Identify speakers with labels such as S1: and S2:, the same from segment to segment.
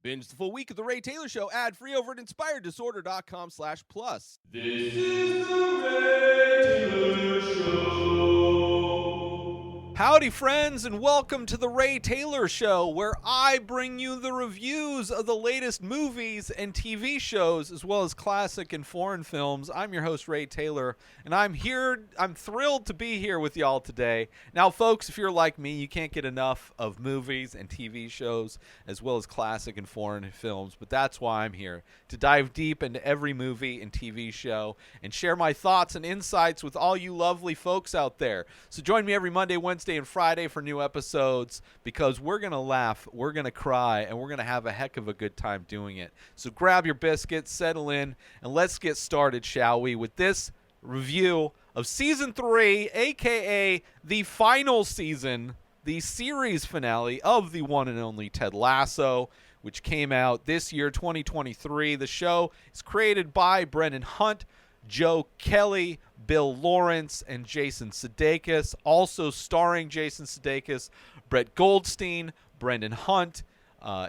S1: Binge the full week of The Ray Taylor Show ad-free over at inspireddisorder.com/plus.
S2: This is The Ray Taylor Show.
S1: Howdy, friends, and welcome to The Ray Taylor Show, where I bring you the reviews of the latest movies and TV shows, as well as classic and foreign films. I'm your host, Ray Taylor, and I'm thrilled to be here with y'all today. Now, folks, if you're like me, you can't get enough of movies and TV shows, as well as classic and foreign films, but that's why I'm here, to dive deep into every movie and TV show and share my thoughts and insights with all you lovely folks out there. So join me every Monday, Wednesday, and Friday for new episodes, because we're going to laugh, we're going to cry, and we're going to have a heck of a good time doing it. So grab your biscuits, settle in, and let's get started, shall we, with this review of Season 3, a.k.a. the final season, the series finale of the one and only Ted Lasso, which came out this year, 2023. The show is created by Brendan Hunt, Joe Kelly, Bill Lawrence, and Jason Sudeikis. Also starring Jason Sudeikis, Brett Goldstein, Brendan Hunt,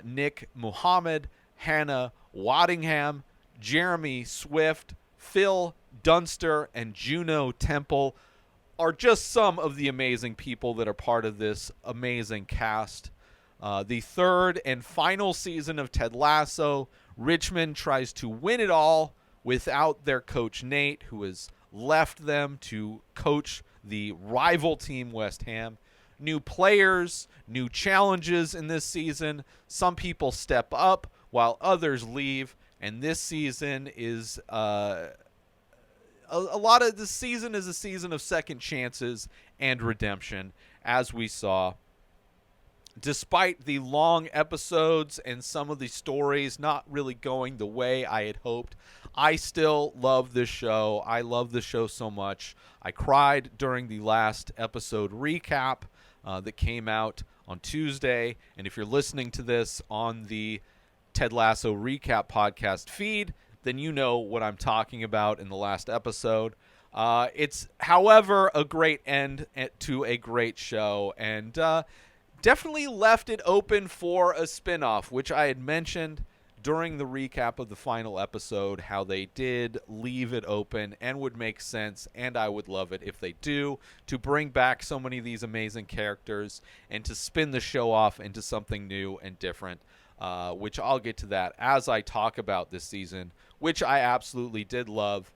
S1: Nick Muhammad, Hannah Waddingham, Jeremy Swift, Phil Dunster, and Juno Temple are just some of the amazing people that are part of this amazing cast. The third and final season of Ted Lasso, Richmond tries to win it all without their coach Nate, who has left them to coach the rival team West Ham. New players, new challenges in this season. Some people step up while others leave, and this season is a lot of the season is a season of second chances and redemption, as we saw. Despite the long episodes and some of the stories not really going the way I had hoped, I still love this show. I love this show so much. I cried during the last episode recap that came out on Tuesday. And if you're listening to this on the Ted Lasso recap podcast feed, then you know what I'm talking about in the last episode. It's, however, a great end to a great show, and definitely left it open for a spinoff, which I had mentioned during the recap of the final episode, how they did leave it open and would make sense, and I would love it if they do, to bring back so many of these amazing characters and to spin the show off into something new and different, which I'll get to that as I talk about this season, which I absolutely did love.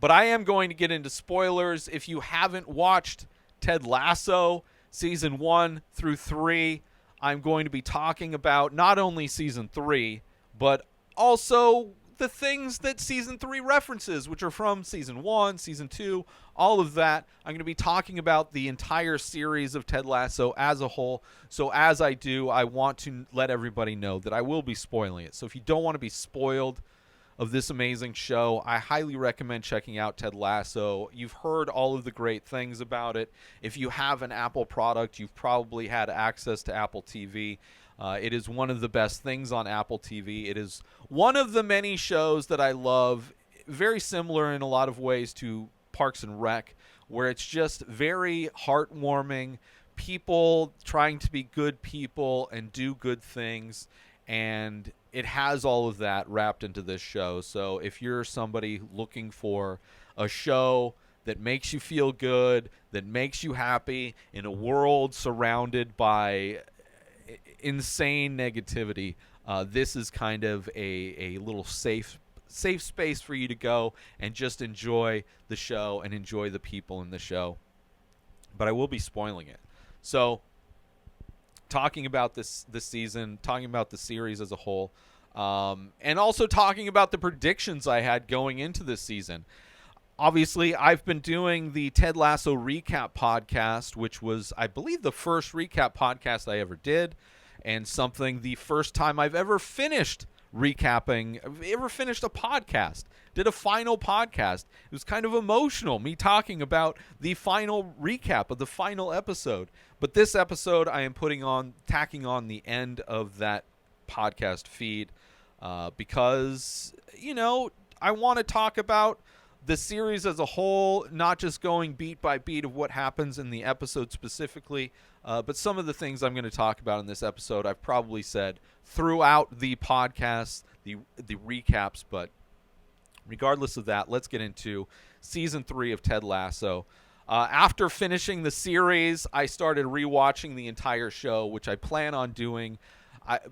S1: But I am going to get into spoilers. If you haven't watched Ted Lasso Season 1 through 3, I'm going to be talking about not only Season 3, but also the things that Season 3 references, which are from Season 1, Season 2, all of that. I'm going to be talking about the entire series of Ted Lasso as a whole. So as I do, I want to let everybody know that I will be spoiling it. So if you don't want to be spoiled of this amazing show, I highly recommend checking out Ted Lasso. You've heard all of the great things about it. If you have an Apple product, you've probably had access to Apple TV. It is one of the best things on Apple TV. It is one of the many shows that I love, very similar in a lot of ways to Parks and Rec, where it's just very heartwarming, people trying to be good people and do good things, and it has all of that wrapped into this show. So if you're somebody looking for a show that makes you feel good, that makes you happy in a world surrounded by insane negativity, this is kind of a little safe space for you to go and just enjoy the show and enjoy the people in the show. But I will be spoiling it. So talking about this season, talking about the series as a whole, and also talking about the predictions I had going into this season. Obviously, I've been doing the Ted Lasso recap podcast, which was, I believe, the first recap podcast I ever did, and the first time I've ever finished recapping, ever finished a podcast, did a final podcast. It was kind of emotional, me talking about the final recap of the final episode. But this episode I am tacking on the end of that podcast feed because, I want to talk about the series as a whole, not just going beat by beat of what happens in the episode specifically, But some of the things I'm going to talk about in this episode, I've probably said throughout the podcast, the recaps. But regardless of that, let's get into season 3 of Ted Lasso. After finishing the series, I started rewatching the entire show, which I plan on doing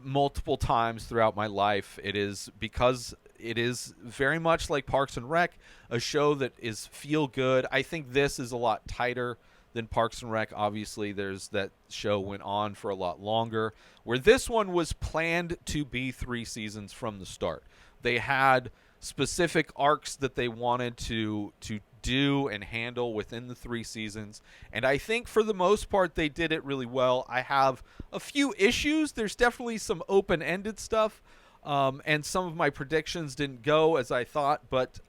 S1: multiple times throughout my life. It is because it is very much like Parks and Rec, a show that is feel good. I think this is a lot tighter than Parks and Rec. Obviously, that show went on for a lot longer, where this one was planned to be 3 seasons from the start. They had specific arcs that they wanted to do and handle within the 3 seasons, and I think for the most part they did it really well. I have a few issues. There's definitely some open-ended stuff, and some of my predictions didn't go as I thought, but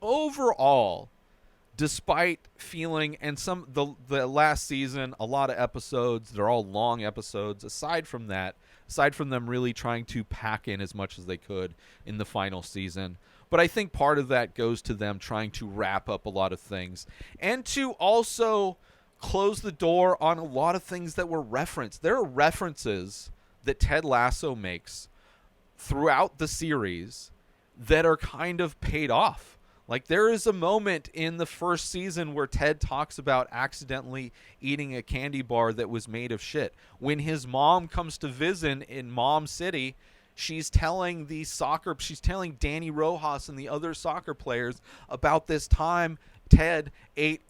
S1: overall, despite feeling, and the last season, a lot of episodes, they're all long episodes. Aside from them really trying to pack in as much as they could in the final season. But I think part of that goes to them trying to wrap up a lot of things and to also close the door on a lot of things that were referenced. There are references that Ted Lasso makes throughout the series that are kind of paid off. Like, there is a moment in the first season where Ted talks about accidentally eating a candy bar that was made of shit. When his mom comes to visit in Mom City, she's telling Danny Rojas and the other soccer players about this time Ted ate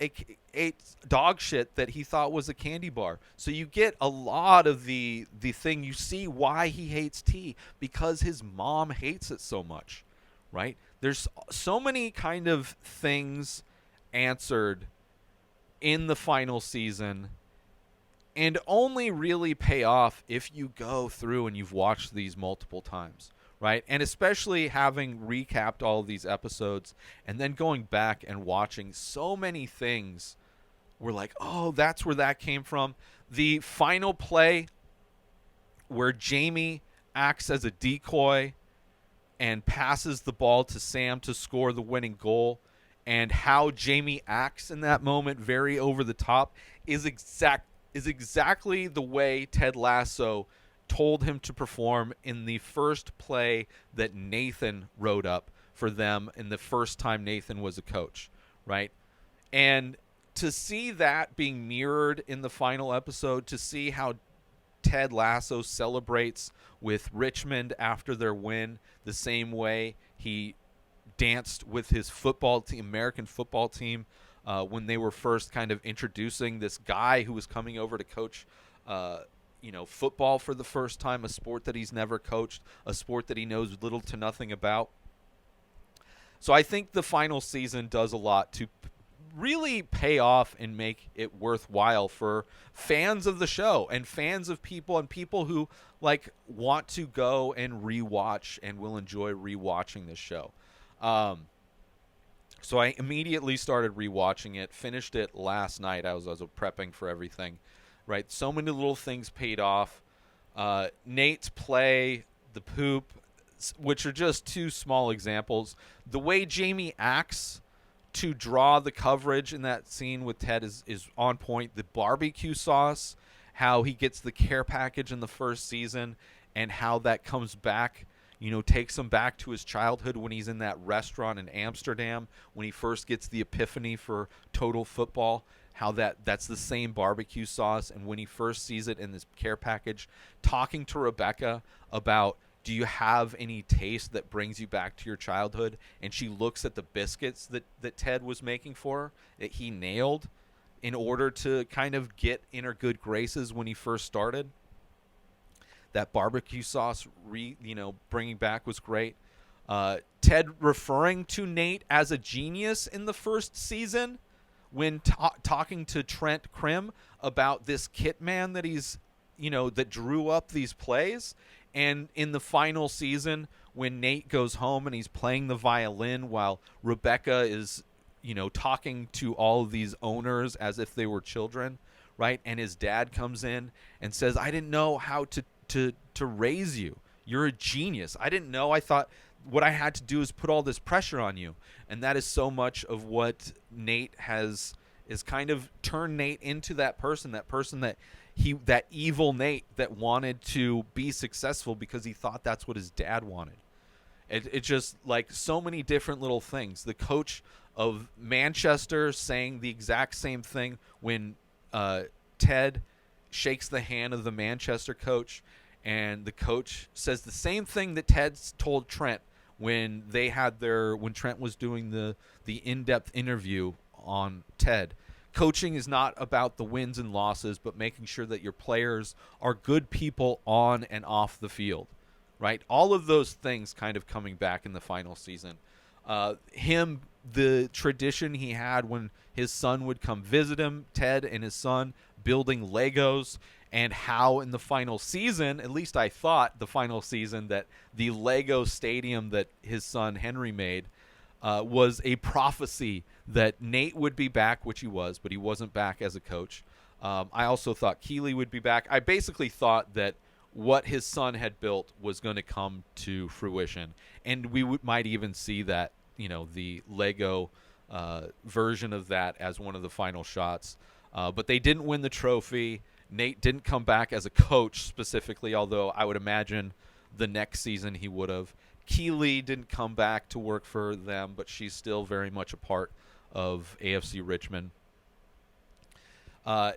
S1: dog shit that he thought was a candy bar. So you get a lot of the thing. You see why he hates tea, because his mom hates it so much, right? There's so many kind of things answered in the final season, and only really pay off if you go through and you've watched these multiple times, right? And especially having recapped all of these episodes and then going back and watching so many things, we're like, oh, that's where that came from. The final play where Jamie acts as a decoy and passes the ball to Sam to score the winning goal, and how Jamie acts in that moment, very over the top, is exactly the way Ted Lasso told him to perform in the first play that Nathan wrote up for them in the first time Nathan was a coach, right? And to see that being mirrored in the final episode, to see how Ted Lasso celebrates with Richmond after their win the same way he danced with his football team, American football team, when they were first kind of introducing this guy who was coming over to coach football for the first time, a sport that he's never coached, a sport that he knows little to nothing about. So I think the final season does a lot to really pay off and make it worthwhile for fans of the show and fans of people and people who like want to go and rewatch and will enjoy rewatching this show. So I immediately started rewatching it, finished it last night. I was prepping for everything, right? So many little things paid off. Nate's play, the poop, which are just 2 small examples. The way Jamie acts to draw the coverage in that scene with Ted is on point. The barbecue sauce, how he gets the care package in the first season, and how that comes back, takes him back to his childhood when he's in that restaurant in Amsterdam, when he first gets the epiphany for total football, how that's the same barbecue sauce. And when he first sees it in this care package, talking to Rebecca about, do you have any taste that brings you back to your childhood? And she looks at the biscuits that Ted was making for her, that he nailed in order to kind of get in her good graces when he first started. That barbecue sauce, bringing back was great. Ted referring to Nate as a genius in the first season when talking to Trent Krim about this kit man that he's, that drew up these plays. And in the final season, when Nate goes home and he's playing the violin while Rebecca is, talking to all of these owners as if they were children, right? And his dad comes in and says, I didn't know how to raise you. You're a genius. I didn't know. I thought what I had to do is put all this pressure on you. And that is so much of what Nate is kind of turned Nate into that person that that evil Nate that wanted to be successful because he thought that's what his dad wanted. It just like so many different little things. The coach of Manchester saying the exact same thing when Ted shakes the hand of the Manchester coach, and the coach says the same thing that Ted's told Trent when Trent was doing the in-depth interview on Ted. Coaching is not about the wins and losses, but making sure that your players are good people on and off the field, right? All of those things kind of coming back in the final season. The tradition he had when his son would come visit him, Ted and his son building Legos, and how in the final season, at least I thought the final season, that the Lego stadium that his son Henry made was a prophecy that Nate would be back, which he was, but he wasn't back as a coach. I also thought Keeley would be back. I basically thought that what his son had built was going to come to fruition, and we might even see that, the Lego version of that as one of the final shots. But they didn't win the trophy. Nate didn't come back as a coach specifically, although I would imagine the next season he would have. Keeley didn't come back to work for them, but she's still very much a part of AFC Richmond.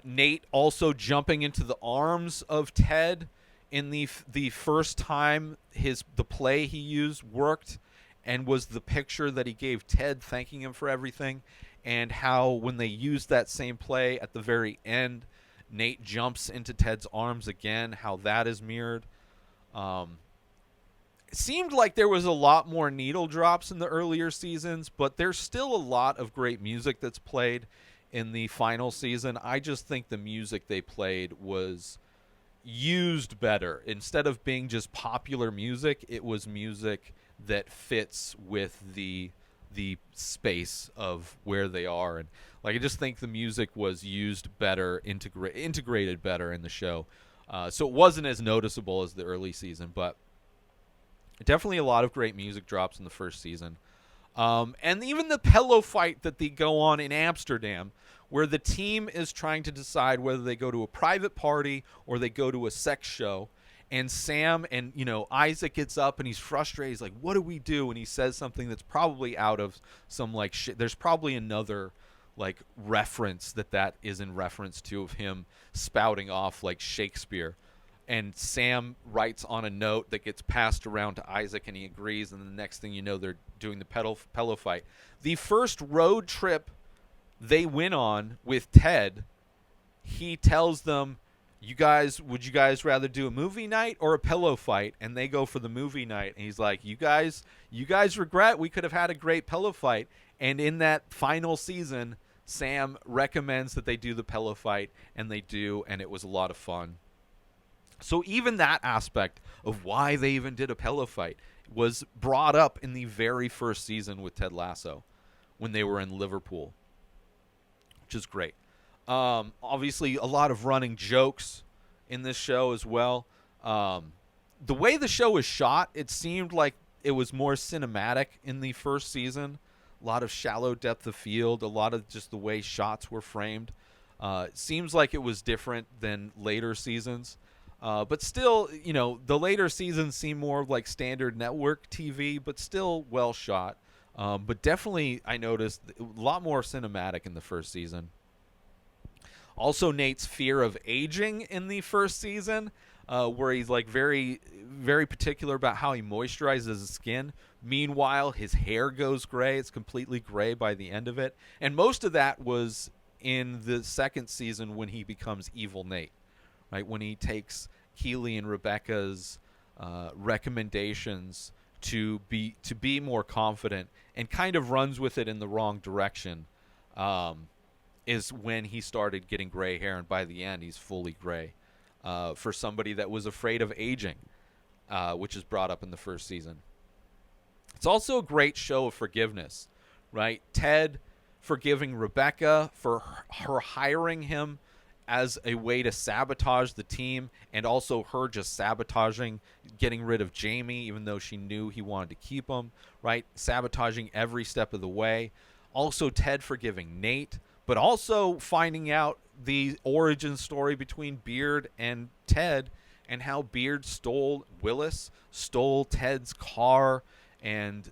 S1: Nate also jumping into the arms of Ted in the first time the play he used worked, and was the picture that he gave Ted thanking him for everything, and how when they used that same play at the very end, Nate jumps into Ted's arms again, how that is mirrored. It seemed like there was a lot more needle drops in the earlier seasons, but there's still a lot of great music that's played in the final season. I just think the music they played was used better. Instead of being just popular music, it was music that fits with the space of where they are. And I just think the music was used better, integrated better in the show. So it wasn't as noticeable as the early season, but definitely a lot of great music drops in the first season. And even the pillow fight that they go on in Amsterdam, where the team is trying to decide whether they go to a private party or they go to a sex show. And Sam and, Isaac gets up and he's frustrated. He's like, what do we do? And he says something that's probably out of some there's probably another reference that is in reference to of him spouting off like Shakespeare. And Sam writes on a note that gets passed around to Isaac, and he agrees. And the next thing you know, they're doing the pillow fight. The first road trip they went on with Ted, he tells them, would you guys rather do a movie night or a pillow fight? And they go for the movie night. And he's like, you guys regret we could have had a great pillow fight. And in that final season, Sam recommends that they do the pillow fight, and they do, and it was a lot of fun. So even that aspect of why they even did a pillow fight was brought up in the very first season with Ted Lasso when they were in Liverpool, which is great. Obviously, a lot of running jokes in this show as well. The way the show was shot, it seemed like it was more cinematic in the first season. A lot of shallow depth of field, a lot of just the way shots were framed. It seems like it was different than later seasons. But still, the later seasons seem more like standard network TV, but still well shot. But definitely, I noticed a lot more cinematic in the first season. Also, Nate's fear of aging in the first season, where he's very, very particular about how he moisturizes his skin. Meanwhile, his hair goes gray. It's completely gray by the end of it. And most of that was in the second season when he becomes Evil Nate, right? When he takes Keeley and Rebecca's recommendations to be more confident and kind of runs with it in the wrong direction, is when he started getting gray hair, and by the end he's fully gray, for somebody that was afraid of aging, which is brought up in the first season. It's also a great show of forgiveness, right? Ted forgiving Rebecca for her hiring him as a way to sabotage the team, and also her just sabotaging, getting rid of Jamie, even though she knew he wanted to keep him, right? Sabotaging every step of the way. Also, Ted forgiving Nate, but also finding out the origin story between Beard and Ted, and how Beard stole Ted's car, and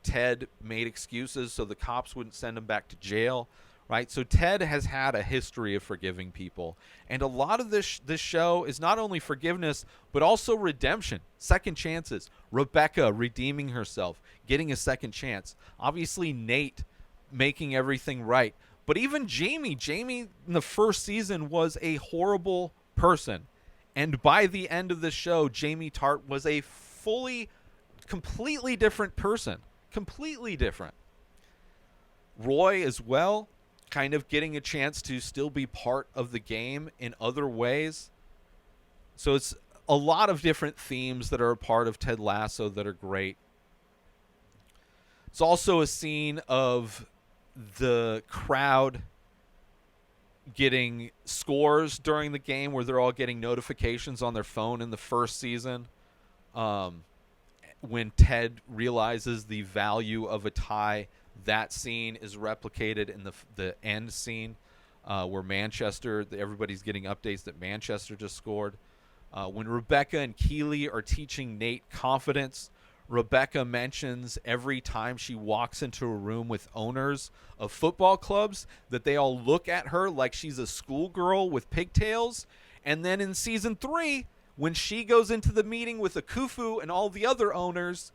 S1: Ted made excuses so the cops wouldn't send him back to jail, right? So Ted has had a history of forgiving people, and a lot of this show is not only forgiveness but also redemption, second chances. Rebecca redeeming herself, getting a second chance. Obviously Nate making everything right, but even Jamie in the first season was a horrible person. And by the end of the show, Jamie Tart was a completely different person. Completely different. Roy as well, kind of getting a chance to still be part of the game in other ways. So it's a lot of different themes that are a part of Ted Lasso that are great. It's also a scene of the crowd getting scores during the game where they're all getting notifications on their phone in the first season. When Ted realizes the value of a tie, that scene is replicated in the end scene where everybody's getting updates that Manchester just scored. When Rebecca and Keeley are teaching Nate confidence, Rebecca mentions every time she walks into a room with owners of football clubs that they all look at her like she's a schoolgirl with pigtails. And then in season 3, when she goes into the meeting with Akufu and all the other owners,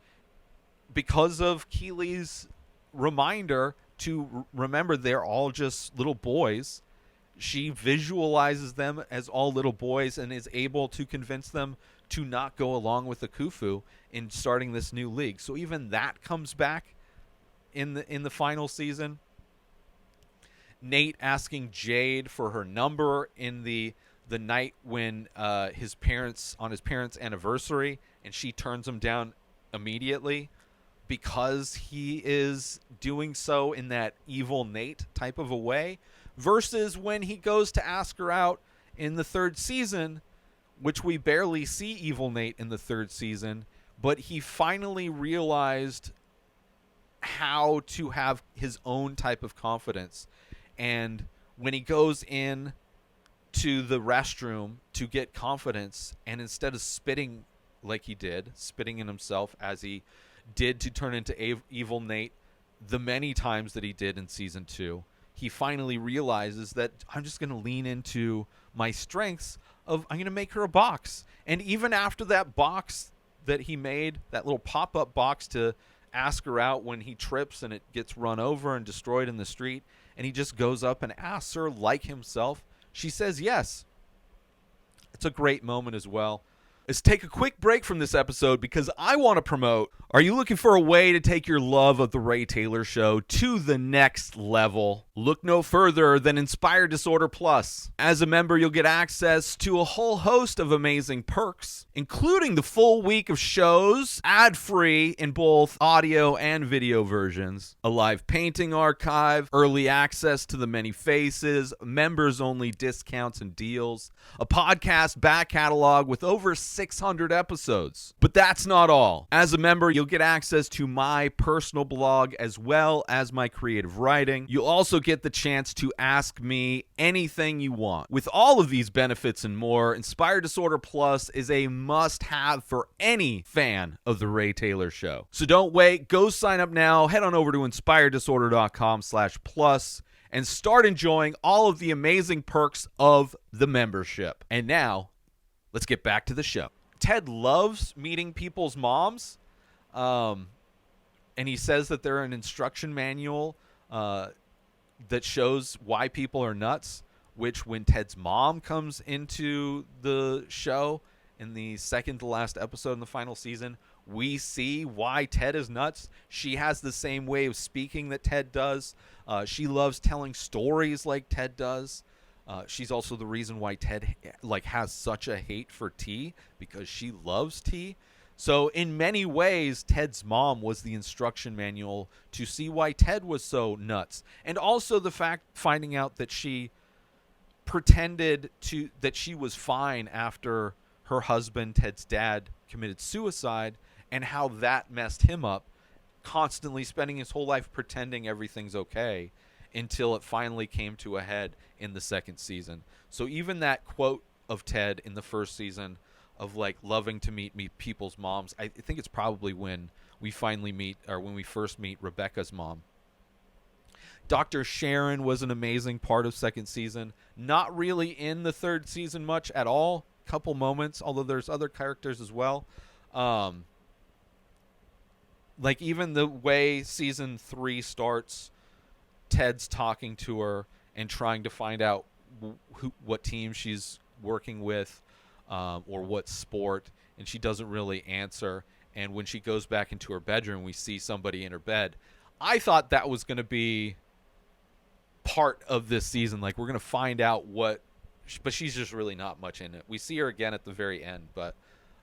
S1: because of Keeley's reminder to remember they're all just little boys, she visualizes them as all little boys and is able to convince them to not go along with Akufu in starting this new league. So even that comes back in the final season. Nate asking Jade for her number in the night when his parents' anniversary, and she turns him down immediately because he is doing so in that evil Nate type of a way, versus when he goes to ask her out in the third season, which we barely see evil Nate in the third season, but he finally realized how to have his own type of confidence. And when he goes in to the restroom to get confidence, and instead of spitting in himself as he did to turn into evil Nate the many times that he did in season 2, he finally realizes that I'm just going to lean into my strengths of I'm going to make her a box. And even after that box that he made, that little pop-up box to ask her out when he trips and it gets run over and destroyed in the street, and he just goes up and asks her like himself, she says yes. It's a great moment as well. Let's take a quick break from this episode because I want to promote. Are you looking for a way to take your love of The Ray Taylor Show to the next level? Look no further than Inspired Disorder Plus. As a member, you'll get access to a whole host of amazing perks, including the full week of shows, ad-free in both audio and video versions, a live painting archive, early access to the many faces, members-only discounts and deals, a podcast back catalog with over 600 episodes. But that's not all. As a member, you'll get access to my personal blog as well as my creative writing. You'll also get the chance to ask me anything you want. With all of these benefits and more, Inspired Disorder Plus is a must-have for any fan of The Ray Taylor Show. So don't wait. Go sign up now. Head on over to inspireddisorder.com/plus and start enjoying all of the amazing perks of the membership. And now, let's get back to the show. Ted loves meeting people's moms, and he says that they're an instruction manual that shows why people are nuts, which when Ted's mom comes into the show in the second to last episode in the final season, we see why Ted is nuts. She has the same way of speaking that Ted does. She loves telling stories like Ted does. She's also the reason why Ted has such a hate for tea, because she loves tea. So in many ways, Ted's mom was the instruction manual to see why Ted was so nuts. And also the fact finding out that she pretended that she was fine after her husband, Ted's dad, committed suicide, and how that messed him up, constantly spending his whole life pretending everything's okay. until it finally came to a head in the second season. So even that quote of Ted in the first season of like loving to meet people's moms, I think it's probably when we finally meet, or when we first meet Rebecca's mom. Dr. Sharon was an amazing part of second season. Not really in the third season much at all. Couple moments, although there's other characters as well. Like even the way season 3 starts, Ted's talking to her and trying to find out what team she's working with, or what sport, and she doesn't really answer. And when she goes back into her bedroom, we see somebody in her bed. I thought that was going to be part of this season. Like, we're going to find out what, but she's just really not much in it. We see her again at the very end, but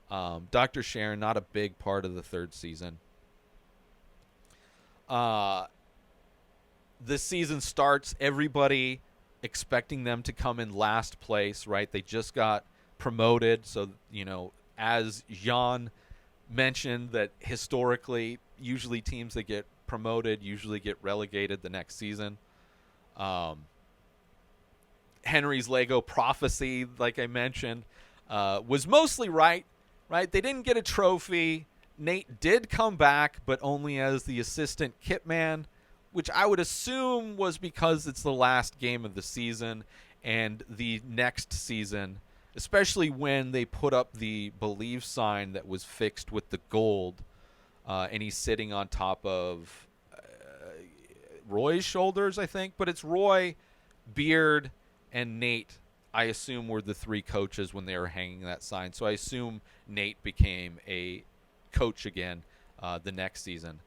S1: Dr. Sharon, not a big part of the third season. This season starts, everybody expecting them to come in last place, right? They just got promoted. So, you know, as Jan mentioned, that historically, usually teams that get promoted usually get relegated the next season. Henry's Lego prophecy, like I mentioned, was mostly right? They didn't get a trophy. Nate did come back, but only as the assistant kit man, which I would assume was because it's the last game of the season, and the next season, especially when they put up the Believe sign that was fixed with the gold, and he's sitting on top of Roy's shoulders, I think. But it's Roy, Beard, and Nate, I assume, were the three coaches when they were hanging that sign. So I assume Nate became a coach again the next season,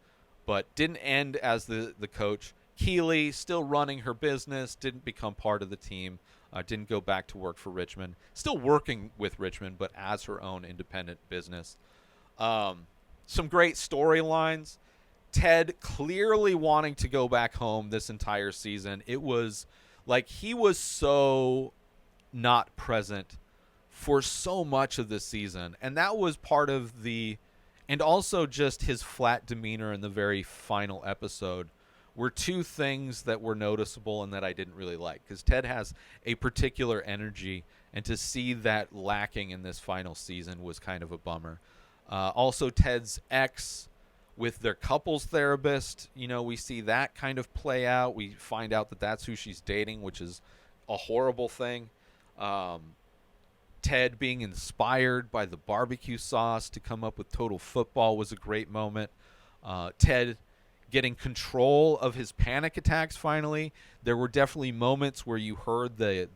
S1: but didn't end as the coach. Keeley still running her business, didn't become part of the team, didn't go back to work for Richmond, still working with Richmond, but as her own independent business. Some great storylines. Ted clearly wanting to go back home this entire season. It was like he was so not present for so much of this season, and that was part of the, and also just his flat demeanor in the very final episode were two things that were noticeable and that I didn't really like, because Ted has a particular energy, and to see that lacking in this final season was kind of a bummer. Also, Ted's ex with their couples therapist, you know, we see that kind of play out. We find out that that's who she's dating, which is a horrible thing. Ted being inspired by the barbecue sauce to come up with Total Football was a great moment. Ted getting control of his panic attacks finally. There were definitely moments where you heard the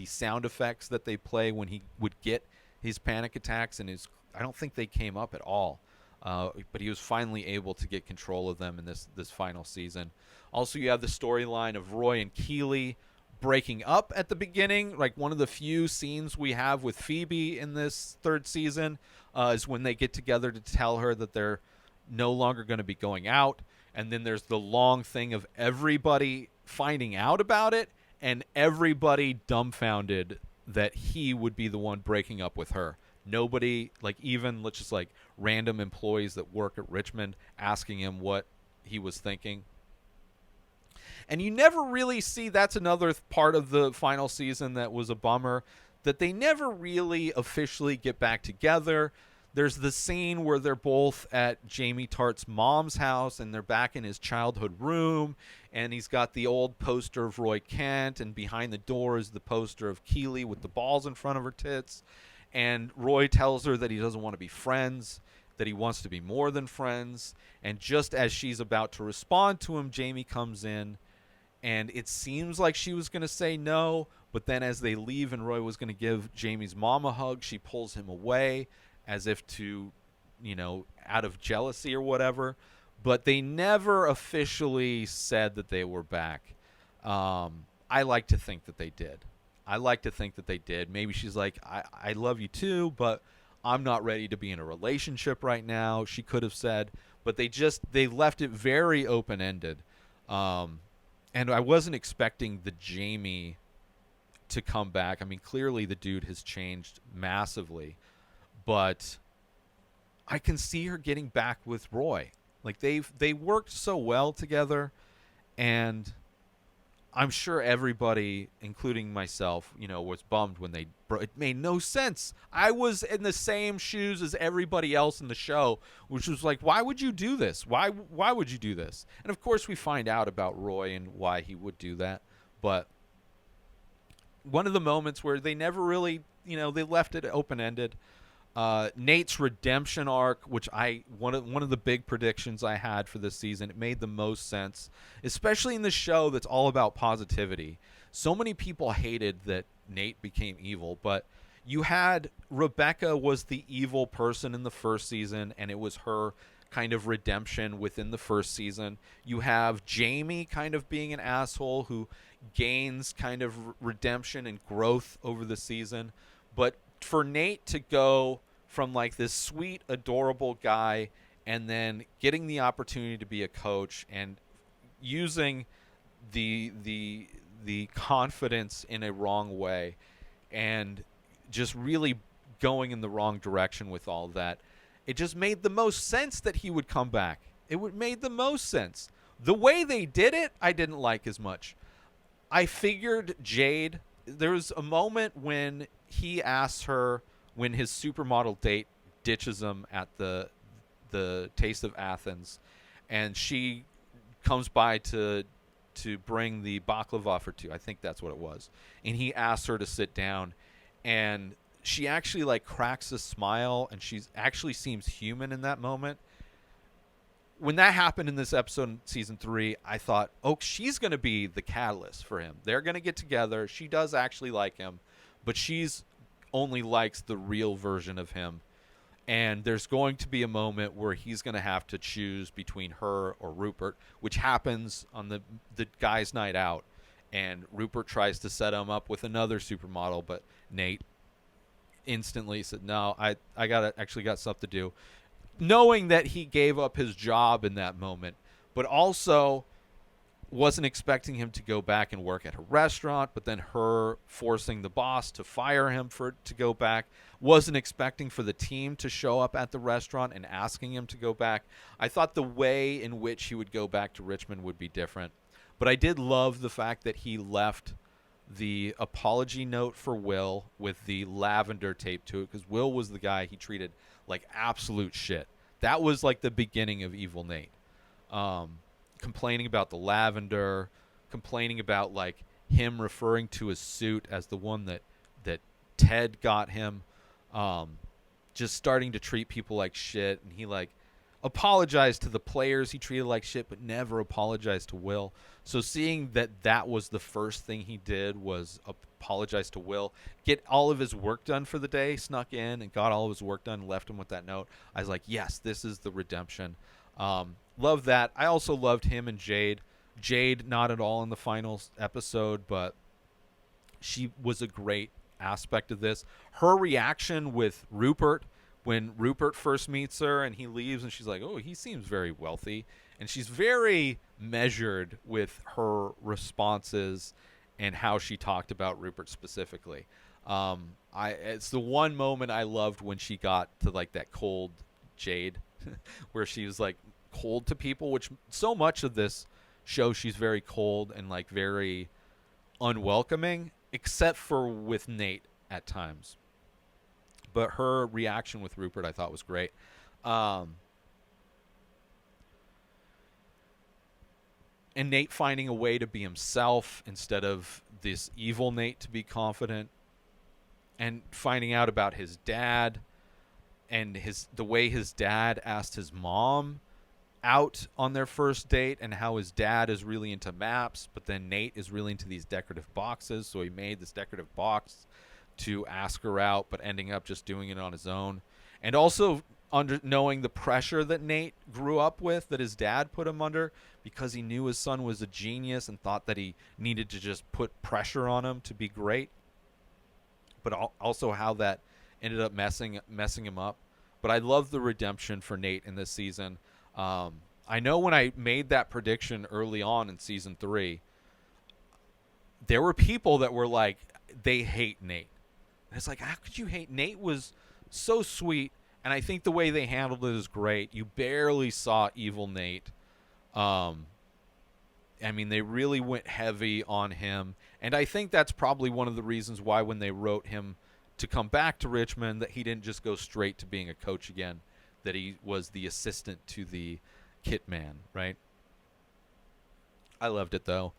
S1: sound effects that they play when he would get his panic attacks, and I don't think they came up at all. But he was finally able to get control of them in this final season. Also, you have the storyline of Roy and Keeley breaking up at the beginning. Like, one of the few scenes we have with Phoebe in this third season is when they get together to tell her that they're no longer going to be going out. And then there's the long thing of everybody finding out about it and everybody dumbfounded that he would be the one breaking up with her. Nobody, like even let's just like random employees that work at Richmond, asking him what he was thinking. And you never really see, that's another part of the final season that was a bummer, that they never really officially get back together. There's the scene where they're both at Jamie Tartt's mom's house and they're back in his childhood room, and he's got the old poster of Roy Kent, and behind the door is the poster of Keeley with the balls in front of her tits. And Roy tells her that he doesn't want to be friends, that he wants to be more than friends. And just as she's about to respond to him, Jamie comes in, and it seems like she was going to say no, but then as they leave and Roy was going to give Jamie's mom a hug, she pulls him away as if to, you know, out of jealousy or whatever. But they never officially said that they were back. I like to think that they did. Maybe she's like, I love you too, but I'm not ready to be in a relationship right now, she could have said. But they left it very open-ended. And I wasn't expecting the Jamie to come back. I mean, clearly the dude has changed massively. But I can see her getting back with Roy. Like, they worked so well together, and I'm sure everybody, including myself, was bummed when it made no sense. I was in the same shoes as everybody else in the show, which was like, why would you do this? Why would you do this? And of course, we find out about Roy and why he would do that. But one of the moments where they never really, they left it open ended. Nate's redemption arc, which one of the big predictions I had for this season, it made the most sense, especially in the show that's all about positivity. So many people hated that Nate became evil, but you had Rebecca was the evil person in the first season, and it was her kind of redemption within the first season. You have Jamie kind of being an asshole who gains kind of redemption and growth over the season, but for Nate to go from like this sweet, adorable guy and then getting the opportunity to be a coach and using the confidence in a wrong way and just really going in the wrong direction with all that, it just made the most sense that he would come back. Made the most sense. The way they did it, I didn't like as much. I figured Jade, there was a moment when he asks her, when his supermodel date ditches him at the Taste of Athens, and she comes by to bring the baklava for two. I think that's what it was. And he asks her to sit down, and she actually like cracks a smile, and she's actually seems human in that moment. When that happened in this episode in season 3, I thought, oh, she's going to be the catalyst for him. They're going to get together. She does actually like him, but she's only likes the real version of him. And there's going to be a moment where he's going to have to choose between her or Rupert, which happens on the guy's night out. And Rupert tries to set him up with another supermodel, but Nate instantly said, no, I actually got stuff to do. Knowing that he gave up his job in that moment, but also wasn't expecting him to go back and work at her restaurant, but then her forcing the boss to fire him to go back. Wasn't expecting for the team to show up at the restaurant and asking him to go back. I thought the way in which he would go back to Richmond would be different. But I did love the fact that he left the apology note for Will with the lavender tape to it, because Will was the guy he treated like absolute shit. That was like the beginning of Evil Nate. Complaining about the lavender, complaining about like him referring to his suit as the one that Ted got him, just starting to treat people like shit. And he like apologized to the players he treated like shit, but never apologized to Will. So seeing that was the first thing he did was apologize to Will, get all of his work done for the day, snuck in and got all of his work done and left him with that note. I was like, yes, this is the redemption. Love that. I also loved him and Jade. Jade not at all in the final episode, but she was a great aspect of this. Her reaction with Rupert when Rupert first meets her and he leaves and she's like, oh, he seems very wealthy. And she's very measured with her responses and how she talked about Rupert specifically. It's the one moment I loved when she got to like that cold Jade where she was like cold to people, which so much of this show she's very cold and like very unwelcoming, except for with Nate at times. But her reaction with Rupert I thought was great. And Nate finding a way to be himself instead of this evil Nate to be confident, and finding out about his dad and the way his dad asked his mom out on their first date, and how his dad is really into maps, but then Nate is really into these decorative boxes, so he made this decorative box to ask her out, but ending up just doing it on his own. And also knowing the pressure that Nate grew up with, that his dad put him under, because he knew his son was a genius and thought that he needed to just put pressure on him to be great. But also how that ended up messing him up. But I love the redemption for Nate in this season. I know when I made that prediction early on in season 3, there were people that were like, they hate Nate. And it's like, how could you hate? Nate was so sweet, and I think the way they handled it is great. You barely saw evil Nate. I mean, they really went heavy on him, and I think that's probably one of the reasons why when they wrote him to come back to Richmond, that he didn't just go straight to being a coach again, that he was the assistant to the kit man, right? I loved it, though.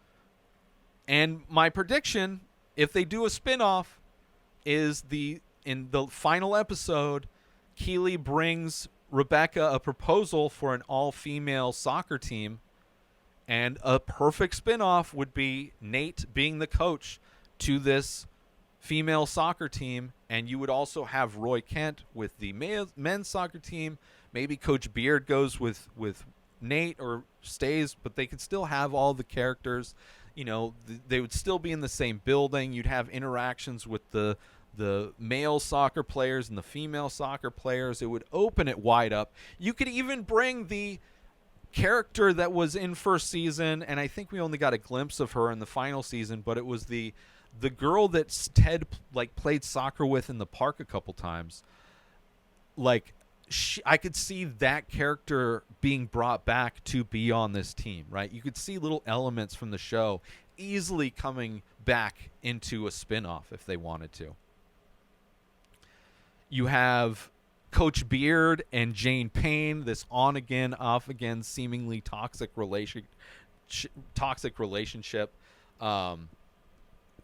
S1: And my prediction, if they do a spin-off, is in the final episode, Keeley brings Rebecca a proposal for an all-female soccer team, and a perfect spin-off would be Nate being the coach to this female soccer team, and you would also have Roy Kent with the men's soccer team. Maybe Coach Beard goes with Nate or stays, but they could still have all the characters. You know, they would still be in the same building. You'd have interactions with the male soccer players and the female soccer players. It would open it wide up. You could even bring the character that was in first season, and I think we only got a glimpse of her in the final season, but it was the girl that Ted played soccer with in the park a couple times. I could see that character being brought back to be on this team, right? You could see little elements from the show easily coming back into a spin-off if they wanted to. You have Coach Beard and Jane Payne, this on-again, off-again, seemingly toxic relationship.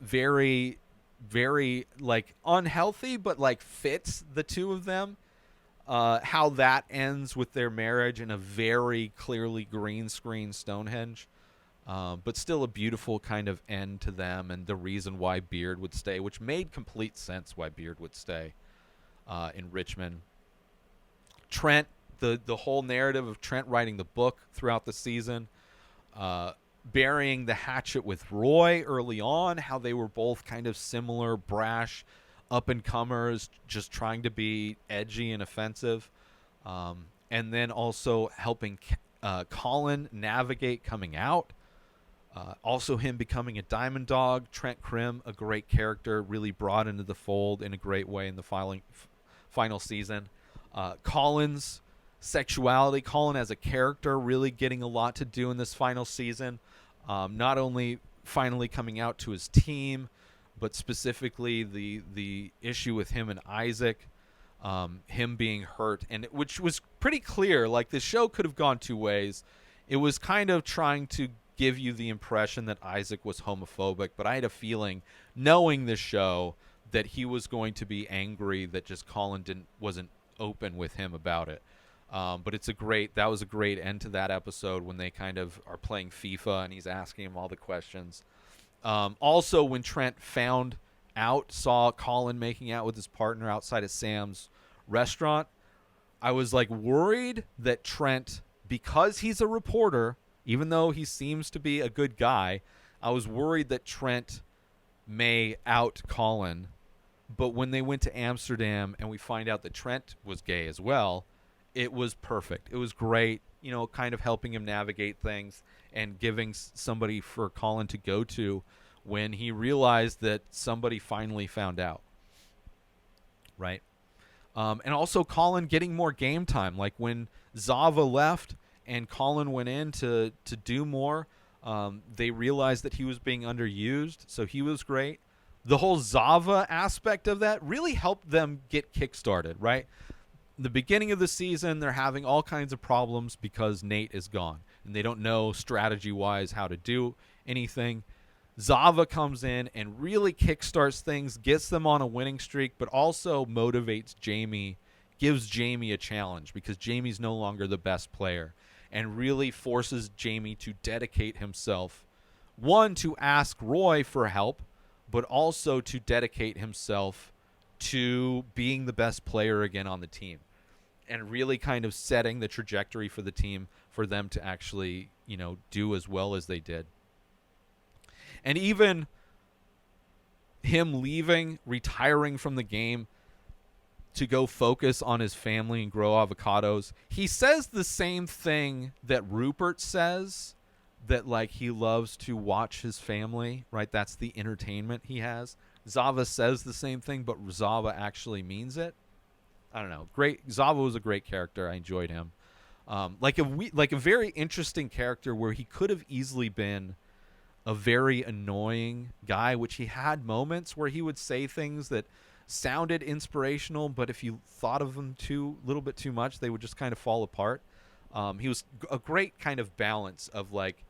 S1: Very, very, unhealthy, but, fits the two of them. How that ends with their marriage in a very clearly green screen Stonehenge. But still a beautiful kind of end to them, and the reason why Beard would stay, which made complete sense why Beard would stay in Richmond. Trent, the whole narrative of Trent writing the book throughout the season, burying the hatchet with Roy early on, how they were both kind of similar, brash, up-and-comers, just trying to be edgy and offensive. And then also helping Colin navigate coming out. Also him becoming a Diamond Dog. Trent Krim, a great character, really brought into the fold in a great way in the final season. Colin's sexuality. Colin as a character really getting a lot to do in this final season. Not only finally coming out to his team, but specifically the issue with him and Isaac, him being hurt, and which was pretty clear. The show could have gone two ways. It was kind of trying to give you the impression that Isaac was homophobic, but I had a feeling, knowing the show, that he was going to be angry that just Colin wasn't open with him about it. But that was a great end to that episode when they kind of are playing FIFA and he's asking him all the questions. Also, when Trent saw Colin making out with his partner outside of Sam's restaurant, I was worried that Trent, because he's a reporter, even though he seems to be a good guy, I was worried that Trent may out Colin. But when they went to Amsterdam and we find out that Trent was gay as well, it was perfect. It was great, kind of helping him navigate things and giving somebody for Colin to go to when he realized that somebody finally found out, right? And also Colin getting more game time. When Zava left and Colin went in to do more, they realized that he was being underused, so he was great. The whole Zava aspect of that really helped them get kickstarted, right? The beginning of the season, they're having all kinds of problems because Nate is gone, and they don't know strategy-wise how to do anything. Zava comes in and really kickstarts things, gets them on a winning streak, but also motivates Jamie, gives Jamie a challenge because Jamie's no longer the best player, and really forces Jamie to dedicate himself, one, to ask Roy for help, but also to dedicate himself to being the best player again on the team, and really kind of setting the trajectory for the team for them to actually, do as well as they did. And even him leaving, retiring from the game to go focus on his family and grow avocados, he says the same thing that Rupert says, that he loves to watch his family, right? That's the entertainment he has. Zava says the same thing, but Zava actually means it. I don't know. Great. Zava was a great character. I enjoyed him. like a very interesting character where he could have easily been a very annoying guy, which he had moments where he would say things that sounded inspirational, but if you thought of them little bit too much, they would just kind of fall apart. He was a great kind of balance of like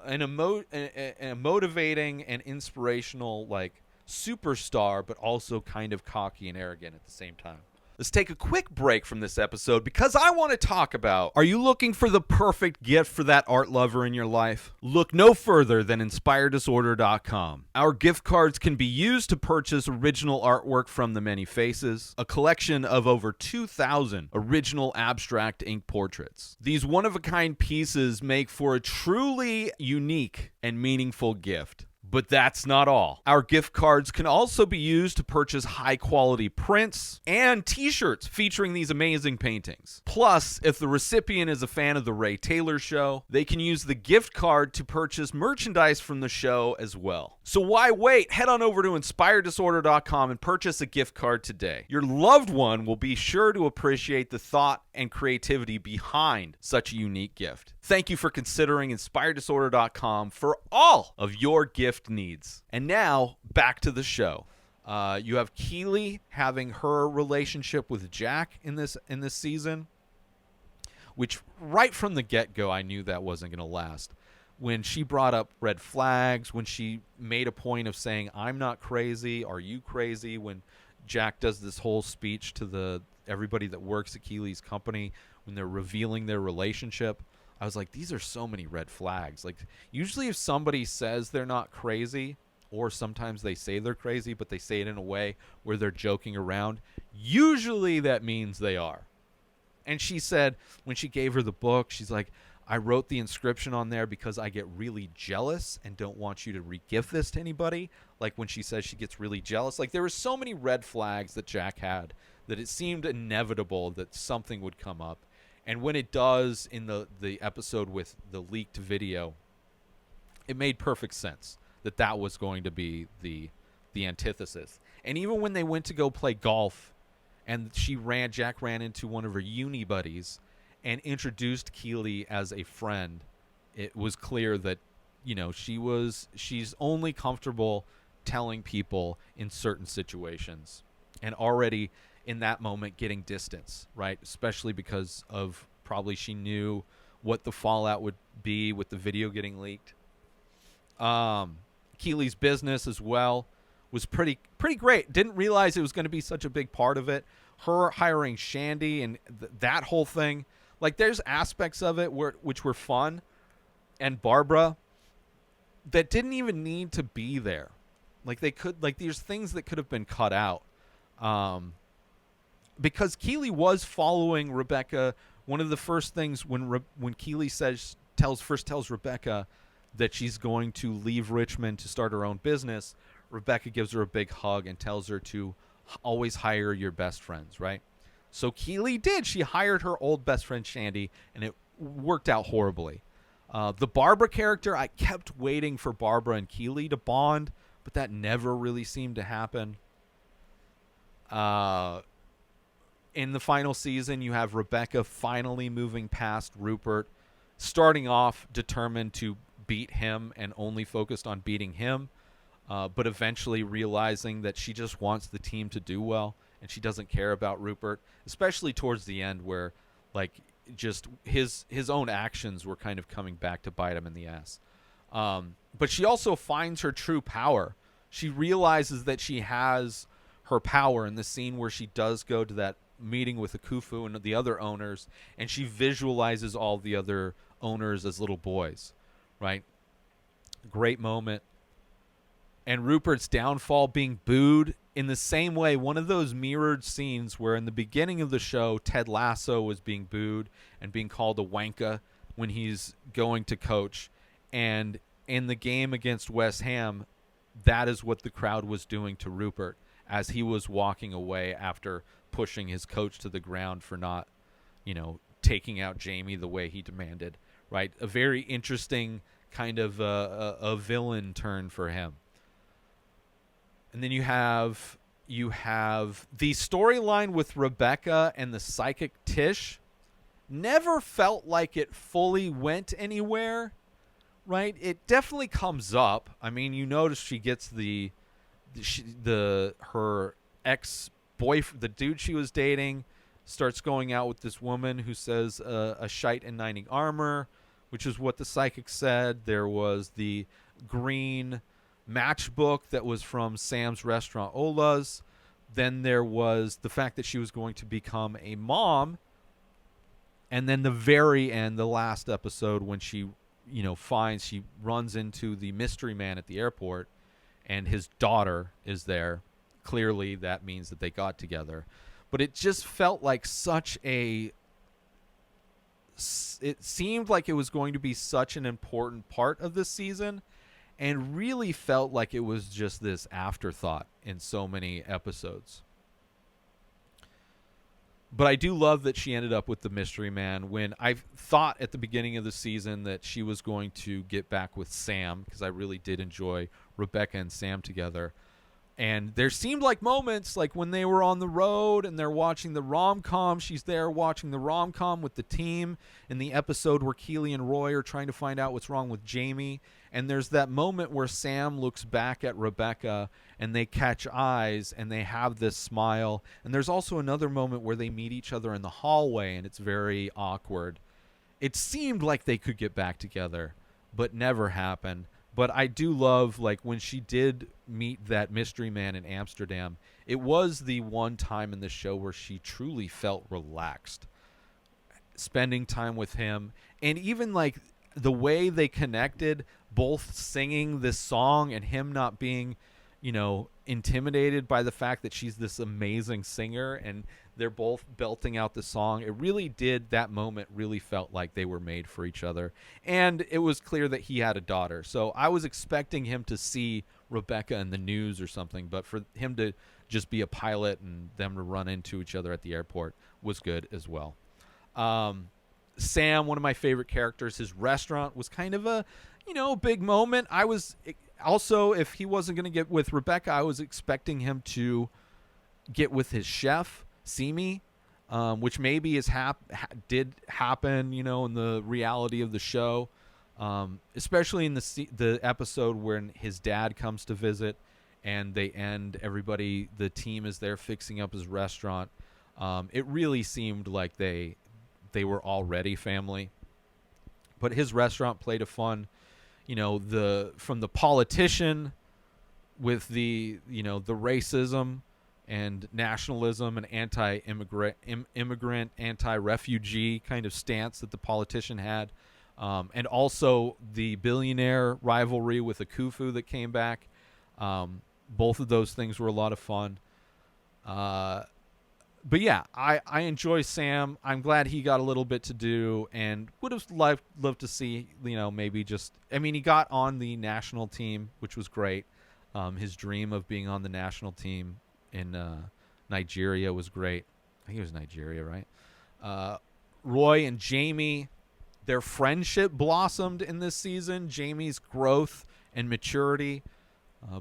S1: a motivating and inspirational like superstar, but also kind of cocky and arrogant at the same time. Let's take a quick break from this episode because I want to talk about, are you looking for the perfect gift for that art lover in your life? Look no further than inspireddisorder.com. Our gift cards can be used to purchase original artwork from The Many Faces, a collection of over 2,000 original abstract ink portraits. These one-of-a-kind pieces make for a truly unique and meaningful gift. But that's not all. Our gift cards can also be used to purchase high-quality prints and t-shirts featuring these amazing paintings. Plus, if the recipient is a fan of The Ray Taylor Show, they can use the gift card to purchase merchandise from the show as well. So why wait? Head on over to inspireddisorder.com and purchase a gift card today. Your loved one will be sure to appreciate the thought and creativity behind such a unique gift. Thank you for considering inspireddisorder.com for all of your gift needs. And now, back to the show. You have Keely having her relationship with Jack in this season, which right from the get-go I knew that wasn't going to last. When she brought up red flags, when she made a point of saying, I'm not crazy, are you crazy? When Jack does this whole speech to everybody that works at Keely's company, when they're revealing their relationship, I was like, these are so many red flags. Like, usually if somebody says they're not crazy, or sometimes they say they're crazy, but they say it in a way where they're joking around, usually that means they are. And she said, when she gave her the book, she's like, I wrote the inscription on there because I get really jealous and don't want you to re-gift this to anybody. Like when she says she gets really jealous. Like there were so many red flags that Jack had that it seemed inevitable that something would come up. And when it does in the episode with the leaked video, it made perfect sense that was going to be the antithesis. And even when they went to go play golf and Jack ran into one of her uni buddies and introduced Keely as a friend, it was clear that, you know, she's only comfortable telling people in certain situations, and already in that moment getting distance, right? Especially because of probably she knew what the fallout would be with the video getting leaked. Keely's business as well was pretty great. Didn't realize it was going to be such a big part of it. Her hiring Shandy and that whole thing. Like, there's aspects of it which were fun, and Barbara that didn't even need to be there. Like, there's things that could have been cut out, because Keely was following Rebecca. One of the first things when Keely tells Rebecca that she's going to leave Richmond to start her own business, Rebecca gives her a big hug and tells her to always hire your best friends, right? So Keely did. She hired her old best friend Shandy, and it worked out horribly. The Barbara character, I kept waiting for Barbara and Keely to bond, but that never really seemed to happen. In the final season, you have Rebecca finally moving past Rupert, starting off determined to beat him and only focused on beating him, but eventually realizing that she just wants the team to do well. And she doesn't care about Rupert, especially towards the end where, like, just his own actions were kind of coming back to bite him in the ass. But she also finds her true power. She realizes that she has her power in the scene where she does go to that meeting with Akufu and the other owners, and she visualizes all the other owners as little boys, right? Great moment. And Rupert's downfall being booed in the same way, one of those mirrored scenes where in the beginning of the show, Ted Lasso was being booed and being called a wanka when he's going to coach. And in the game against West Ham, that is what the crowd was doing to Rupert as he was walking away after pushing his coach to the ground for not, taking out Jamie the way he demanded, right? A very interesting kind of a villain turn for him. And then you have the storyline with Rebecca and the psychic Tish never felt like it fully went anywhere, right? It definitely comes up. I mean, you notice she gets her ex-boyfriend, the dude she was dating, starts going out with this woman who says a shite in knighting armor, which is what the psychic said. There was the green matchbook that was from Sam's restaurant, Ola's. Then there was the fact that she was going to become a mom. And then the very end, the last episode, when she runs into the mystery man at the airport and his daughter is there. Clearly that means that they got together. But it just felt like it seemed like it was going to be such an important part of this season, and really felt like it was just this afterthought in so many episodes. But I do love that she ended up with the mystery man, when I thought at the beginning of the season that she was going to get back with Sam, because I really did enjoy Rebecca and Sam together. And there seemed like moments like when they were on the road and they're watching the rom-com. She's there watching the rom-com with the team in the episode where Keely and Roy are trying to find out what's wrong with Jamie. And there's that moment where Sam looks back at Rebecca and they catch eyes and they have this smile. And there's also another moment where they meet each other in the hallway and it's very awkward. It seemed like they could get back together, but never happened. But I do love, like, when she did meet that mystery man in Amsterdam, it was the one time in the show where she truly felt relaxed. Spending time with him. And even, like, the way they connected, both singing this song and him not being, intimidated by the fact that she's this amazing singer and they're both belting out the song. It really did, that moment really felt like they were made for each other. And it was clear that he had a daughter. So I was expecting him to see Rebecca in the news or something, but for him to just be a pilot and them to run into each other at the airport was good as well. Sam, one of my favorite characters, his restaurant was kind of a, big moment. I was also, if he wasn't going to get with Rebecca, I was expecting him to get with his chef, Simi, which maybe did happen, in the reality of the show, especially in the episode when his dad comes to visit and the team is there fixing up his restaurant. It really seemed like they were already family. But his restaurant played a fun, from the politician with the racism and nationalism and anti-immigrant, anti-refugee kind of stance that the politician had. And also the billionaire rivalry with Akufu that came back. Both of those things were a lot of fun. But yeah, I enjoy Sam. I'm glad he got a little bit to do, and would have loved to see, maybe he got on the national team, which was great. His dream of being on the national team in Nigeria was great. I think it was Nigeria, right? Roy and Jamie, their friendship blossomed in this season. Jamie's growth and maturity,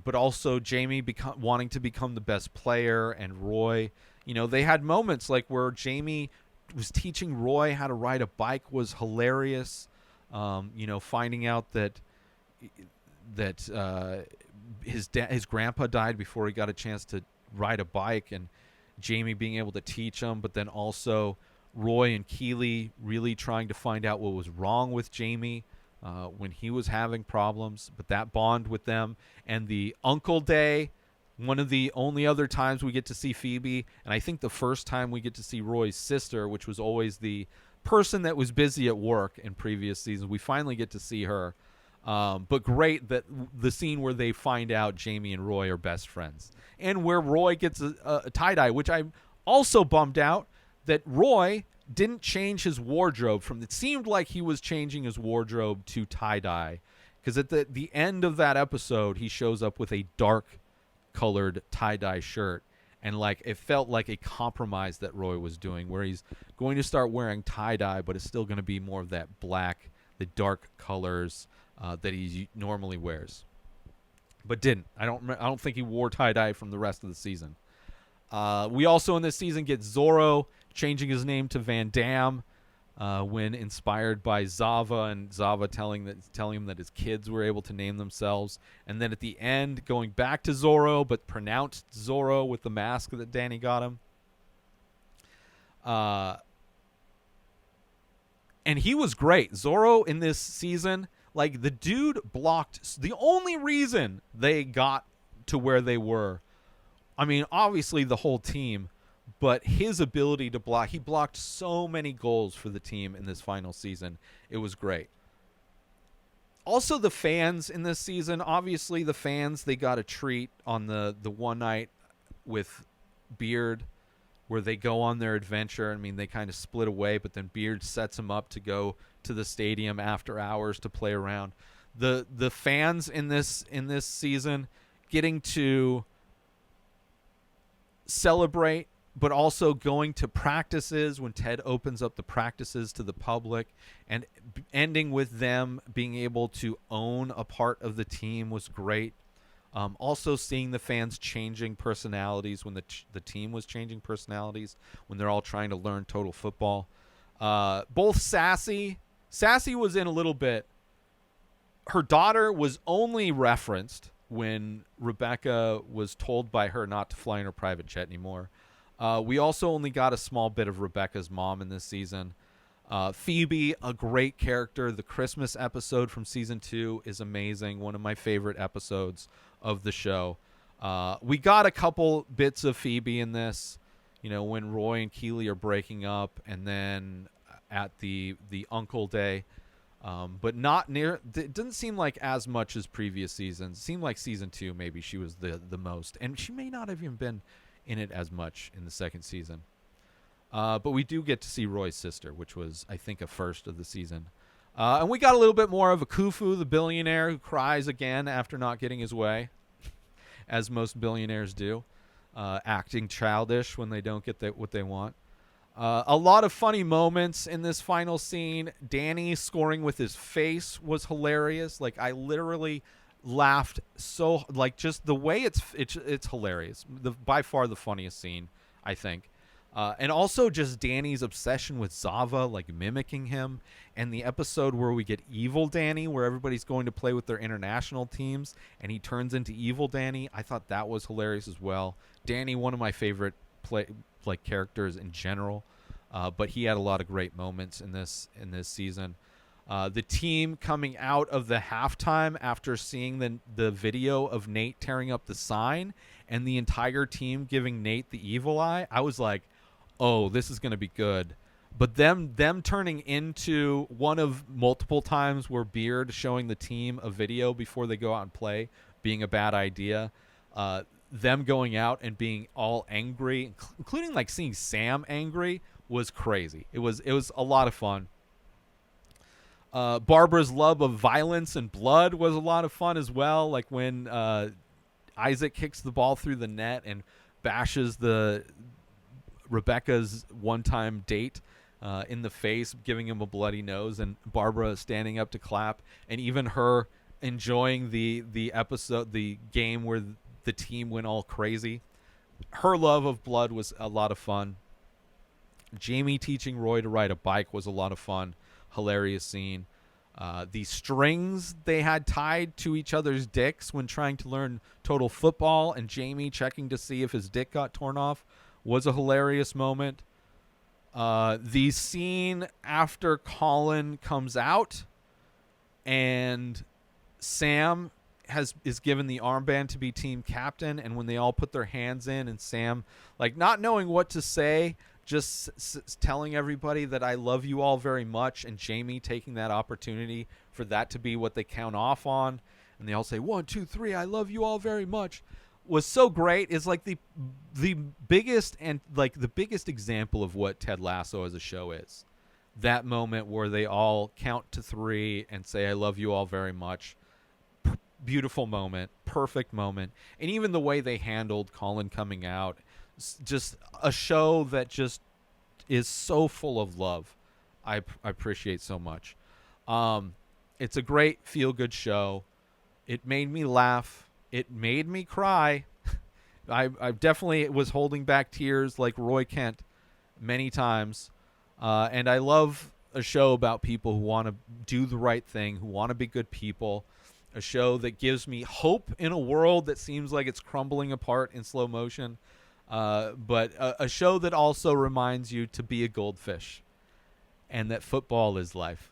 S1: but also Jamie wanting to become the best player, and Roy, they had moments like where Jamie was teaching Roy how to ride a bike was hilarious. Finding out that his grandpa died before he got a chance to ride a bike, and Jamie being able to teach him, but then also Roy and Keely really trying to find out what was wrong with Jamie when he was having problems, but that bond with them. And the Uncle Day, one of the only other times we get to see Phoebe, and I think the first time we get to see Roy's sister, which was always the person that was busy at work in previous seasons. We finally get to see her. But great that the scene where they find out Jamie and Roy are best friends, and where Roy gets a tie-dye, which I'm also bummed out that Roy didn't change his wardrobe it seemed like he was changing his wardrobe to tie-dye, because at the end of that episode, he shows up with a dark colored tie-dye shirt, and like it felt like a compromise that Roy was doing, where he's going to start wearing tie-dye, but it's still going to be more of that black, the dark colors that he normally wears, but didn't. I don't think he wore tie-dye from the rest of the season. We also in this season get Zorro changing his name to Van Damme. when inspired by Zava, and Zava telling him that his kids were able to name themselves, and then at the end going back to Zorro, but pronounced Zorro with the mask that Danny got him. And he was great. Zorro in this season, like the dude blocked. The only reason they got to where they were, I mean, obviously the whole team, but his ability to block, he blocked so many goals for the team in this final season. It was great. Also, the fans in this season, obviously the fans, they got a treat on the one night with Beard where they go on their adventure. I mean, they kind of split away, but then Beard sets them up to go to the stadium after hours to play around. The fans in this season getting to celebrate, but also going to practices when Ted opens up the practices to the public, and ending with them being able to own a part of the team was great. Also seeing the fans changing personalities when the team was changing personalities when they're all trying to learn total football. Both Sassy was in a little bit. Her daughter was only referenced when Rebecca was told by her not to fly in her private jet anymore. We also only got a small bit of Rebecca's mom in this season. Phoebe, a great character. The Christmas episode from season 2 is amazing. One of my favorite episodes of the show. We got a couple bits of Phoebe in this, when Roy and Keely are breaking up, and then at the Uncle Day. But not near. It didn't seem like as much as previous seasons. It seemed like season 2 maybe she was the most, and she may not have even been in it as much in the second season. But we do get to see Roy's sister, which was, I think, a first of the season. And we got a little bit more of a Khufu, the billionaire, who cries again after not getting his way, as most billionaires do, acting childish when they don't get what they want. A lot of funny moments in this final scene. Danny scoring with his face was hilarious. Like, I literally laughed so, like, just the way it's hilarious. By far the funniest scene, I think. And also just Danny's obsession with Zava, like mimicking him, and the episode where we get Evil Danny, where everybody's going to play with their international teams, and he turns into Evil Danny. I thought that was hilarious as well. Danny, one of my favorite characters in general, but he had a lot of great moments in this season. The team coming out of the halftime after seeing the video of Nate tearing up the sign, and the entire team giving Nate the evil eye, I was like, oh, this is going to be good. But them turning into one of multiple times where Beard showing the team a video before they go out and play being a bad idea, them going out and being all angry, including like seeing Sam angry, was crazy. It was a lot of fun. Barbara's love of violence and blood was a lot of fun as well, like when Isaac kicks the ball through the net and bashes Rebecca's one-time date in the face, giving him a bloody nose, and Barbara standing up to clap, and even her enjoying the episode, the game where the team went all crazy. Her love of blood was a lot of fun. Jamie teaching Roy to ride a bike was a lot of fun. Hilarious scene. The strings they had tied to each other's dicks when trying to learn total football, and Jamie checking to see if his dick got torn off, was a hilarious moment. The scene after Colin comes out and Sam is given the armband to be team captain, and when they all put their hands in, and Sam, like, not knowing what to say, just telling everybody that I love you all very much, and Jamie taking that opportunity for that to be what they count off on, and they all say 1, 2, 3, I love you all very much, was so great. Is like the biggest example of what Ted Lasso as a show is. That moment where they all count to 3 and say I love you all very much. Beautiful moment, perfect moment, and even the way they handled Colin coming out, just a show that just is so full of love. I appreciate so much. It's a great feel-good show. It made me laugh. It made me cry. I definitely was holding back tears like Roy Kent many times. And I love a show about people who want to do the right thing, who want to be good people, a show that gives me hope in a world that seems like it's crumbling apart in slow motion, but a show that also reminds you to be a goldfish and that football is life.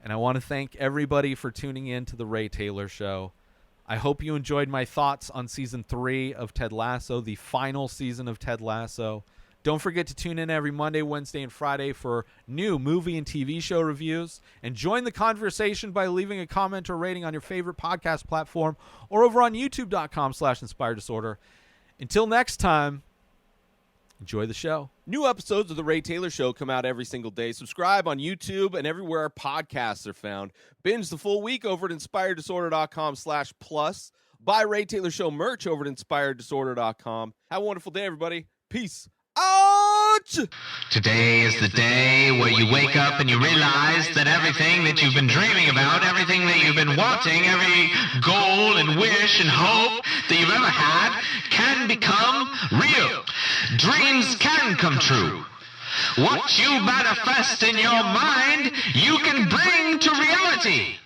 S1: And I want to thank everybody for tuning in to the Ray Taylor Show. I hope you enjoyed my thoughts on Season 3 of Ted Lasso, the final season of Ted Lasso. Don't forget to tune in every Monday, Wednesday, and Friday for new movie and TV show reviews. And join the conversation by leaving a comment or rating on your favorite podcast platform or over on youtube.com/inspireddisorder. Until next time, enjoy the show.
S3: New episodes of The Ray Taylor Show come out every single day. Subscribe on YouTube and everywhere our podcasts are found. Binge the full week over at inspireddisorder.com/plus. Buy Ray Taylor Show merch over at inspireddisorder.com. Have a wonderful day, everybody. Peace out!
S4: Today is the day where you wake up and you realize that everything that you've been dreaming about, everything that you've been wanting, every goal and wish and hope that you've ever had can become real. Dreams can come true. What you manifest in your mind, you can bring to reality.